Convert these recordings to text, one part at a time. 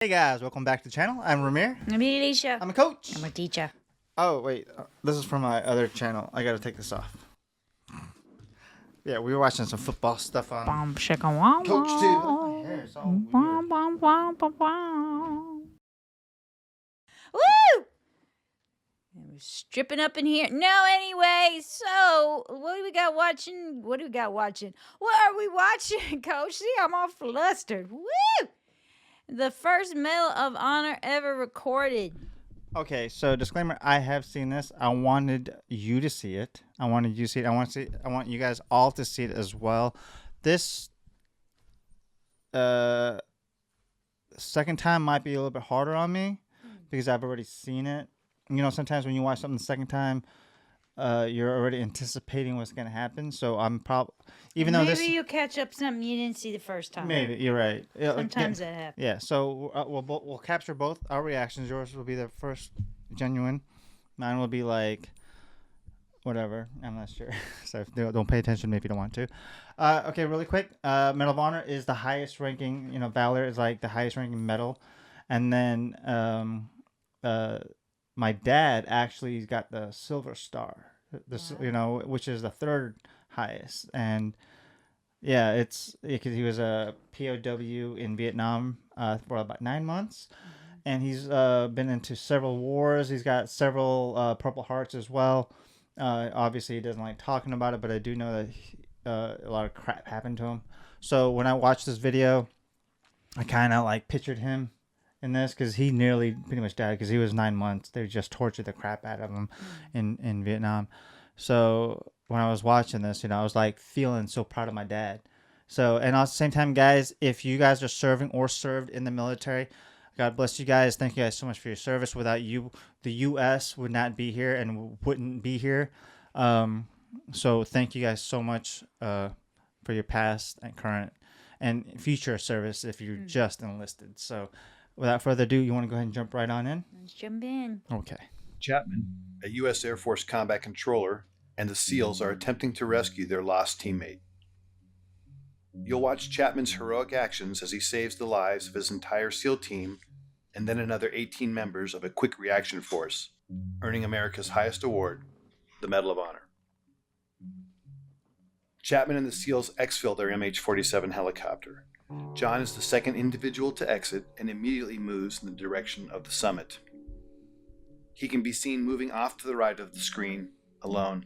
Hey guys, welcome back to the channel. I'm Ramir. I'm Alicia. I'm a coach. I'm a teacher. Oh wait, this is from my other channel. I gotta take this off. Yeah, we were watching some football stuff on Bum, shaka, wow, Coach too. Look at my wow. hair, it's all Bum, weird. bum, bum, bum, bum. Woo! We're stripping up in here. No, anyway, so what do we got watching? What are we watching, Coach? See, I'm all flustered. Woo! The first Medal of Honor ever recorded. Okay, so disclaimer: I have seen this. I wanted you to see it. I wanted you to see it. I want you guys all to see it as well. This second time might be a little bit harder on me because I've already seen it. You know, sometimes when you watch something the second time, you're already anticipating what's gonna happen. So I'm probably Maybe you'll catch up something you didn't see the first time. Maybe you're right. Sometimes that happens. Yeah. So we'll capture both our reactions. Yours will be the first genuine. Mine will be like whatever. I'm not sure. So don't pay attention if you don't want to. Okay, really quick. Medal of Honor is the highest ranking. You know, Valor is like the highest ranking medal, and then my dad actually got the Silver Star. You know, which is the third highest, and yeah, it's because he was a POW in Vietnam for about 9 months, and he's been into several wars. He's got several Purple Hearts as well. Obviously, he doesn't like talking about it, but I do know that a lot of crap happened to him. So when I watched this video, I kind of like pictured him in this because he nearly pretty much died because he was 9 months. They just tortured the crap out of him in Vietnam. So when I was watching this, you know, I was like feeling so proud of my dad. So, and at the same time, guys, if you guys are serving or served in the military, God bless you guys. Thank you guys so much for your service. Without you, the U.S. would not be here and wouldn't be here. So thank you guys so much for your past and current and future service if you're just enlisted. So without further ado, you want to go ahead and jump right on in? Let's jump in. Okay. Chapman, a U.S. Air Force combat controller, and the SEALs are attempting to rescue their lost teammate. You'll watch Chapman's heroic actions as he saves the lives of his entire SEAL team and then another 18 members of a quick reaction force, earning America's highest award, the Medal of Honor. Chapman and the SEALs exfil their MH-47 helicopter. John is the second individual to exit and immediately moves in the direction of the summit. He can be seen moving off to the right of the screen, alone.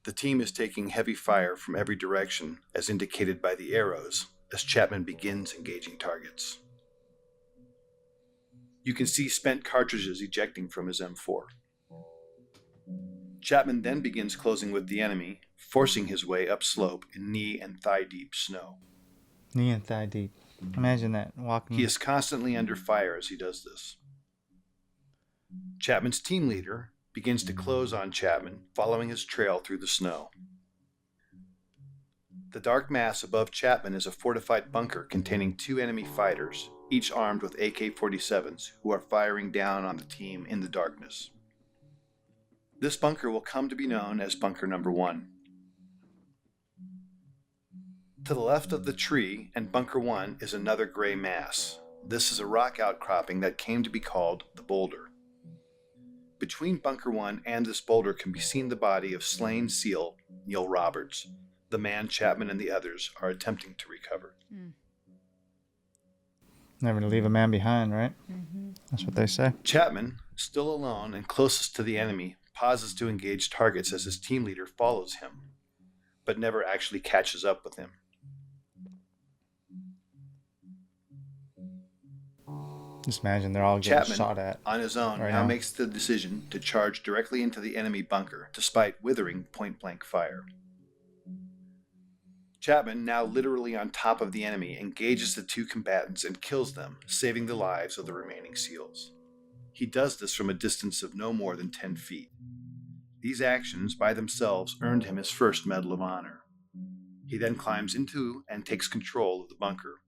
The team is taking heavy fire from every direction, as indicated by the arrows, as Chapman begins engaging targets. You can see spent cartridges ejecting from his M4. Chapman then begins closing with the enemy, forcing his way upslope in knee and thigh-deep snow. Knee and thigh deep. Imagine that, walking. He is constantly under fire as he does this. Chapman's team leader begins to close on Chapman, following his trail through the snow. The dark mass above Chapman is a fortified bunker containing 2 enemy fighters, each armed with AK-47s, who are firing down on the team in the darkness. This bunker will come to be known as Bunker Number 1. To the left of the tree and Bunker 1 is another gray mass. This is a rock outcropping that came to be called the Boulder. Between Bunker 1 and this boulder can be seen the body of slain SEAL Neil Roberts, the man Chapman and the others are attempting to recover. Never to leave a man behind, right? That's what they say. Chapman, still alone and closest to the enemy, pauses to engage targets as his team leader follows him, but never actually catches up with him. Just imagine they're all getting Chapman, shot at. on his own, right now now. makes the decision to charge directly into the enemy bunker, despite withering point-blank fire. Chapman, now literally on top of the enemy, engages the 2 combatants and kills them, saving the lives of the remaining SEALs. He does this from a distance of no more than 10 feet. These actions by themselves earned him his first Medal of Honor. He then climbs into and takes control of the bunker.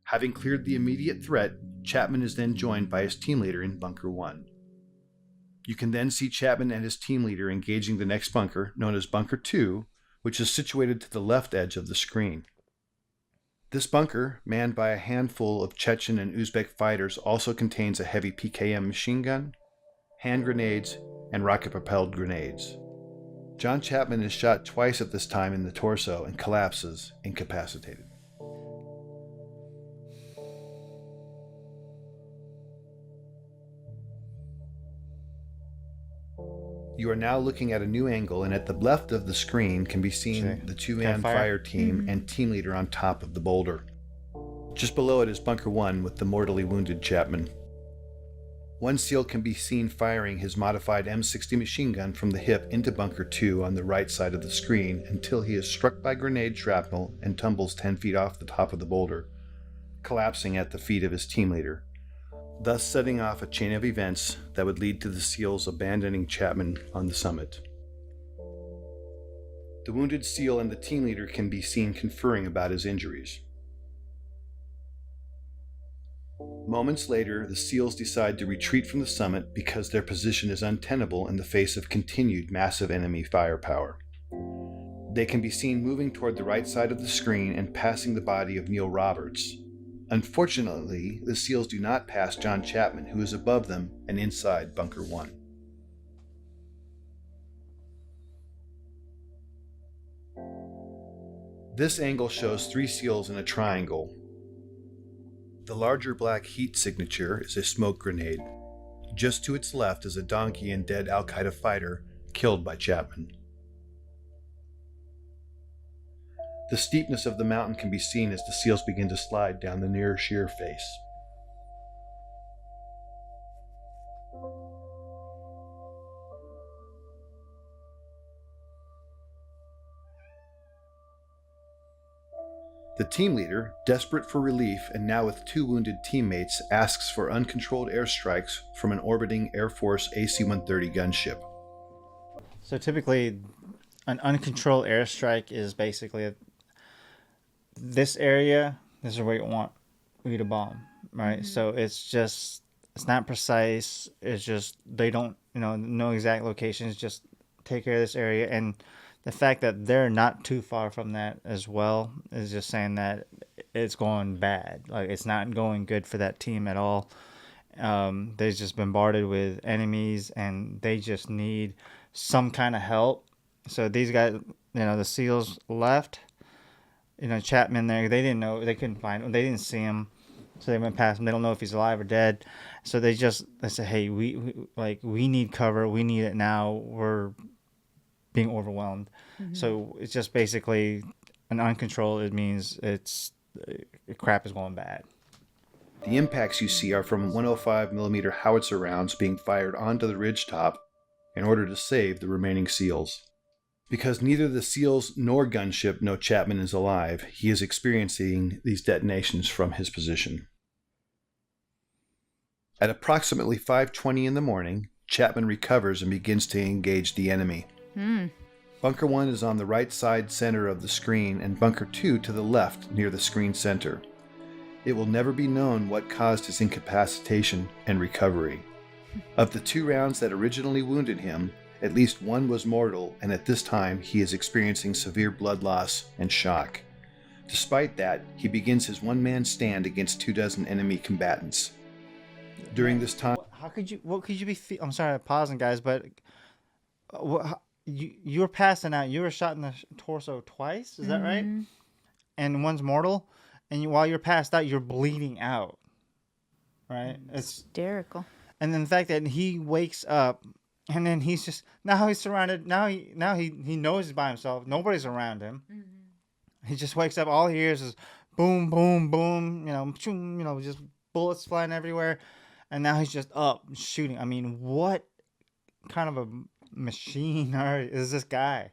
Having cleared the immediate threat, Chapman is then joined by his team leader in Bunker 1. You can then see Chapman and his team leader engaging the next bunker, known as Bunker 2, which is situated to the left edge of the screen. This bunker, manned by a handful of Chechen and Uzbek fighters, also contains a heavy PKM machine gun, hand grenades, and rocket-propelled grenades. John Chapman is shot twice at this time in the torso and collapses, incapacitated. You are now looking at a new angle, and at the left of the screen can be seen the two-man fire team and team leader on top of the boulder. Just below it is Bunker 1 with the mortally wounded Chapman. One SEAL can be seen firing his modified M60 machine gun from the hip into Bunker 2 on the right side of the screen until he is struck by grenade shrapnel and tumbles 10 feet off the top of the boulder, collapsing at the feet of his team leader, thus setting off a chain of events that would lead to the SEALs abandoning Chapman on the summit. The wounded SEAL and the team leader can be seen conferring about his injuries. Moments later, the SEALs decide to retreat from the summit because their position is untenable in the face of continued massive enemy firepower. They can be seen moving toward the right side of the screen and passing the body of Neil Roberts. Unfortunately, the SEALs do not pass John Chapman, who is above them and inside Bunker 1. This angle shows 3 SEALs in a triangle. The larger black heat signature is a smoke grenade. Just to its left is a donkey and dead Al-Qaeda fighter killed by Chapman. The steepness of the mountain can be seen as the SEALs begin to slide down the near sheer face. The team leader, desperate for relief and now with 2 wounded teammates, asks for uncontrolled airstrikes from an orbiting Air Force AC-130 gunship. So typically, an uncontrolled airstrike is basically this area. This is where you want you to bomb, right? Mm-hmm. So it's not precise. It's just they don't know exact locations. Just take care of this area, and the fact that they're not too far from that as well is just saying that it's going bad. Like, it's not going good for that team at all. They've just bombarded with enemies, and they just need some kind of help. So these guys, the SEALs left. Chapman there, they didn't know, they couldn't find him, they didn't see him, so they went past him. They don't know if he's alive or dead. So they said, hey, we need cover. We need it now. We're being overwhelmed. Mm-hmm. So it's just basically an uncontrolled. It means crap is going bad. The impacts you see are from 105mm howitzer rounds being fired onto the ridgetop in order to save the remaining SEALs. Because neither the SEALs nor gunship know Chapman is alive, he is experiencing these detonations from his position. At approximately 5:20 in the morning, Chapman recovers and begins to engage the enemy. Bunker 1 is on the right side center of the screen, and Bunker 2 to the left near the screen center. It will never be known what caused his incapacitation and recovery. Of the 2 rounds that originally wounded him, at least 1 was mortal, and at this time he is experiencing severe blood loss and shock. Despite that, he begins his one-man stand against 24 enemy combatants. During this time... What could you be... I'm sorry, I'm pausing, guys, but... You were passing out. You were shot in the torso twice. Is that right? And one's mortal. And while you're passed out, you're bleeding out. Right? It's hysterical. And then the fact that he wakes up, and then he's just now he's surrounded. Now he knows he's by himself. Nobody's around him. Mm-hmm. He just wakes up. All he hears is boom, boom, boom. Just bullets flying everywhere. And now he's just up shooting. I mean, what kind of a machine is this guy?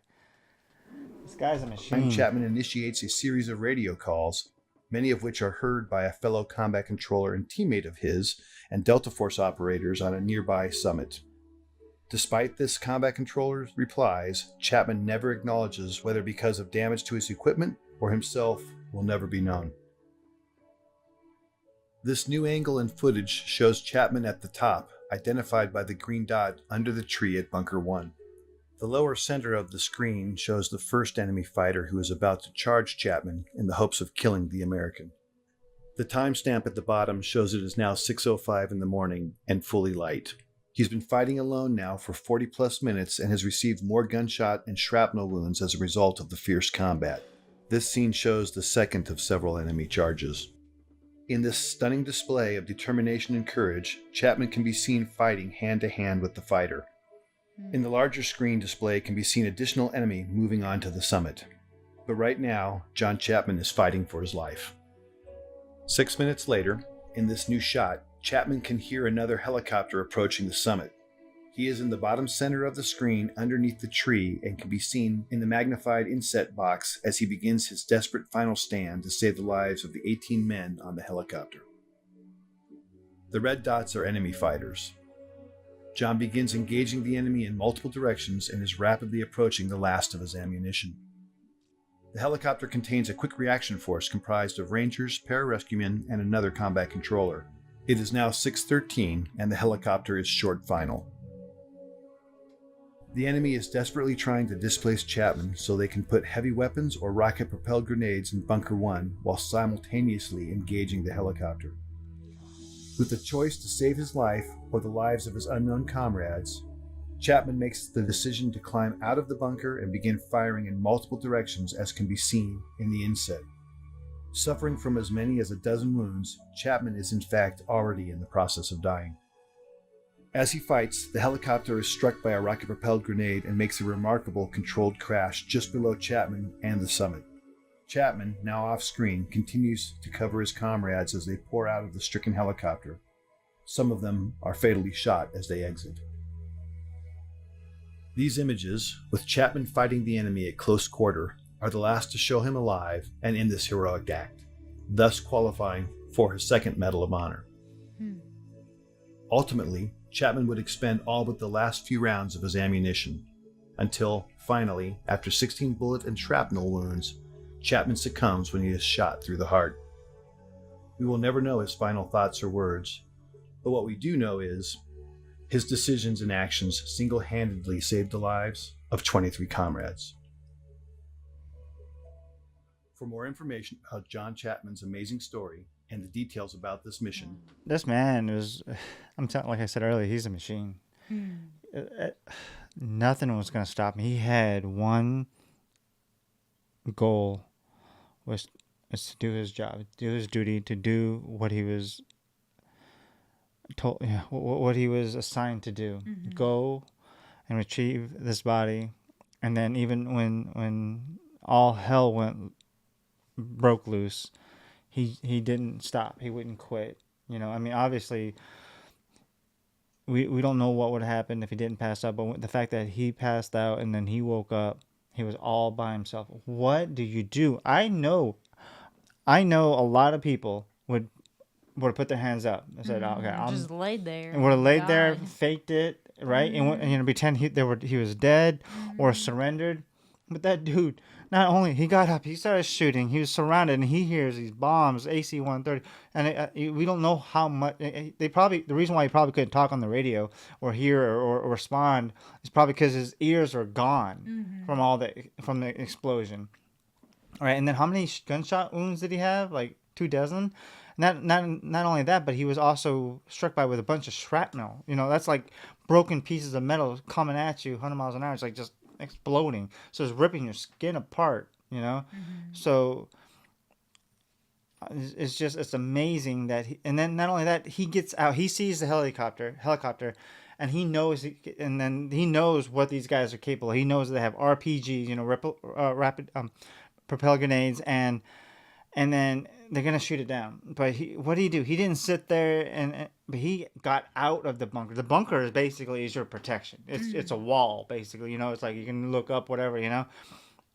This guy's a machine. Chapman initiates a series of radio calls, many of which are heard by a fellow combat controller and teammate of his and Delta Force operators on a nearby summit. Despite this combat controller's replies, Chapman never acknowledges whether because of damage to his equipment or himself will never be known. This new angle and footage shows Chapman at the top, identified by the green dot under the tree at Bunker 1. The lower center of the screen shows the first enemy fighter who is about to charge Chapman in the hopes of killing the American. The timestamp at the bottom shows it is now 6:05 in the morning and fully light. He's been fighting alone now for 40 plus minutes and has received more gunshot and shrapnel wounds as a result of the fierce combat. This scene shows the second of several enemy charges. In this stunning display of determination and courage, Chapman can be seen fighting hand to hand with the fighter. In the larger screen display can be seen additional enemy moving on to the summit. But right now, John Chapman is fighting for his life. 6 minutes later, in this new shot, Chapman can hear another helicopter approaching the summit. He is in the bottom center of the screen underneath the tree and can be seen in the magnified inset box as he begins his desperate final stand to save the lives of the 18 men on the helicopter. The red dots are enemy fighters. John begins engaging the enemy in multiple directions and is rapidly approaching the last of his ammunition. The helicopter contains a quick reaction force comprised of Rangers, pararescuemen, and another combat controller. It is now 6:13 and the helicopter is short final. The enemy is desperately trying to displace Chapman so they can put heavy weapons or rocket-propelled grenades in Bunker 1 while simultaneously engaging the helicopter. With the choice to save his life or the lives of his unknown comrades, Chapman makes the decision to climb out of the bunker and begin firing in multiple directions as can be seen in the inset. Suffering from as many as a dozen wounds, Chapman is in fact already in the process of dying. As he fights, the helicopter is struck by a rocket-propelled grenade and makes a remarkable controlled crash just below Chapman and the summit. Chapman, now off-screen, continues to cover his comrades as they pour out of the stricken helicopter. Some of them are fatally shot as they exit. These images, with Chapman fighting the enemy at close quarter, are the last to show him alive and in this heroic act, thus qualifying for his second Medal of Honor. Ultimately, Chapman would expend all but the last few rounds of his ammunition, until, finally, after 16 bullet and shrapnel wounds, Chapman succumbs when he is shot through the heart. We will never know his final thoughts or words, but what we do know is his decisions and actions single-handedly saved the lives of 23 comrades. For more information about John Chapman's amazing story and the details about this mission, This man was, like I said earlier, he's a machine. Nothing was going to stop him. He had one goal, was to do his job, do his duty, to do what he was told, what he was assigned to do. Go and retrieve this body. And then even when all hell broke loose, he didn't stop. He wouldn't quit. I mean, obviously, we don't know what would happen if he didn't pass out, but the fact that he passed out and then he woke up, he was all by himself. What do you do? I know a lot of people would have put their hands up and said, "Okay, I'm just laid there." And would have laid there, faked it, right, and pretend he was dead or surrendered. But that dude, not only he got up, he started shooting. He was surrounded, and he hears these bombs, AC-130, and we don't know how much. The reason why he probably couldn't talk on the radio or hear or respond is probably because his ears are gone from the explosion. All right, and then how many gunshot wounds did he have? Like 24. Not only that, but he was also struck with a bunch of shrapnel. That's like broken pieces of metal coming at you 100 miles an hour. It's like just exploding. So it's ripping your skin apart, So it's amazing that and then not only that, he gets out, he sees the helicopter, and he knows what these guys are capable of. He knows they have RPGs, rapid propel grenades, and then they're gonna shoot it down. But what did he do? He didn't sit there but he got out of the bunker. The bunker is your protection. It's a wall basically. It's like you can look up, whatever.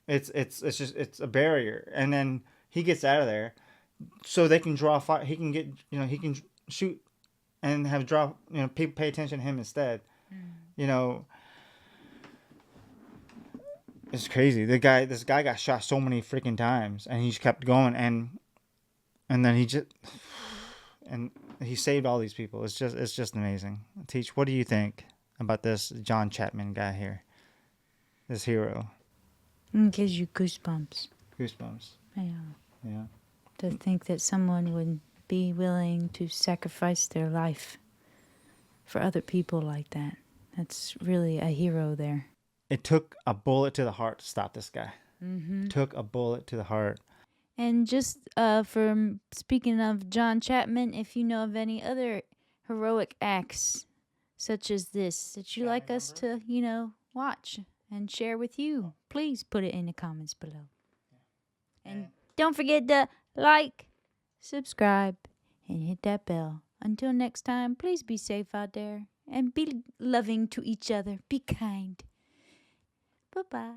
It's a barrier. And then he gets out of there, so they can draw fire. He can he can shoot and have people pay attention to him instead. It's crazy. This guy got shot so many freaking times, and he just kept going, and then he saved all these people. It's just amazing. Teach, what do you think about this John Chapman guy here? This hero. Gives you goosebumps. Goosebumps. Yeah. Yeah. To think that someone would be willing to sacrifice their life for other people like that. That's really a hero there. It took a bullet to the heart to stop this guy. Mm-hmm. Took a bullet to the heart. And just for speaking of John Chapman, if you know of any other heroic acts such as this that you like us to, watch and share with you, please put it in the comments below. And don't forget to like, subscribe, and hit that bell. Until next time, please be safe out there and be loving to each other. Be kind. Bye-bye.